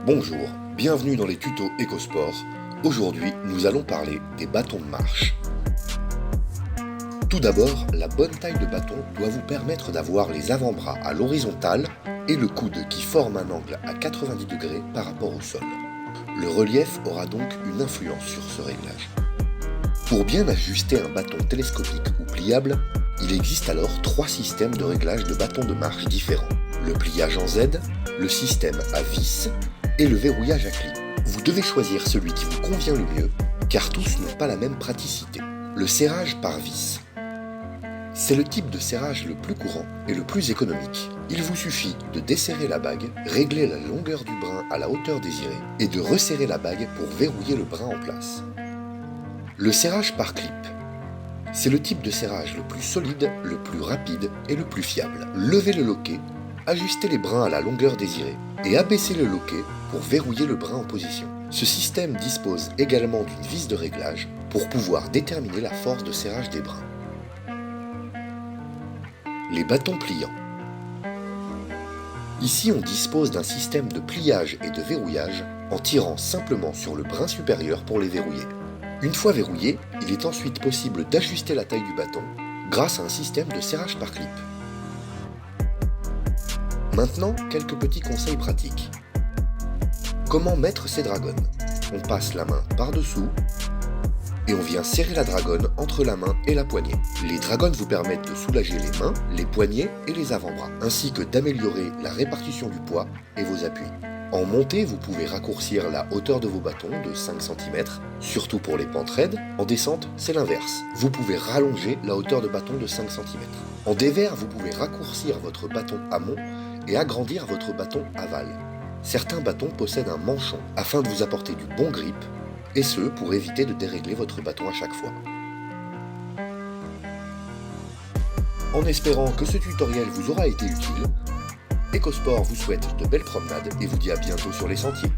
Bonjour, bienvenue dans les tutos EcoSport. Aujourd'hui, nous allons parler des bâtons de marche. Tout d'abord, la bonne taille de bâton doit vous permettre d'avoir les avant-bras à l'horizontale et le coude qui forme un angle à 90 degrés par rapport au sol. Le relief aura donc une influence sur ce réglage. Pour bien ajuster un bâton télescopique ou pliable, il existe alors 3 systèmes de réglage de bâtons de marche différents. Le pliage en Z, le système à vis et le verrouillage à clip. Vous devez choisir celui qui vous convient le mieux, car tous n'ont pas la même praticité. Le serrage par vis. C'est le type de serrage le plus courant et le plus économique. Il vous suffit de desserrer la bague, régler la longueur du brin à la hauteur désirée et de resserrer la bague pour verrouiller le brin en place. Le serrage par clip. C'est le type de serrage le plus solide, le plus rapide et le plus fiable. Levez le loquet, ajustez les brins à la longueur désirée et abaissez le loquet pour verrouiller le brin en position. Ce système dispose également d'une vis de réglage pour pouvoir déterminer la force de serrage des brins. Les bâtons pliants. Ici, on dispose d'un système de pliage et de verrouillage en tirant simplement sur le brin supérieur pour les verrouiller. Une fois verrouillé, il est ensuite possible d'ajuster la taille du bâton grâce à un système de serrage par clip. Maintenant, quelques petits conseils pratiques. Comment mettre ces dragonnes? On passe la main par-dessous et on vient serrer la dragonne entre la main et la poignée. Les dragonnes vous permettent de soulager les mains, les poignets et les avant-bras, ainsi que d'améliorer la répartition du poids et vos appuis. En montée, vous pouvez raccourcir la hauteur de vos bâtons de 5 cm, surtout pour les pentes raides. En descente, c'est l'inverse. Vous pouvez rallonger la hauteur de bâton de 5 cm. En dévers, vous pouvez raccourcir votre bâton amont et agrandir votre bâton aval. Certains bâtons possèdent un manchon afin de vous apporter du bon grip, et ce pour éviter de dérégler votre bâton à chaque fois. En espérant que ce tutoriel vous aura été utile, EcoSport vous souhaite de belles promenades et vous dit à bientôt sur les sentiers.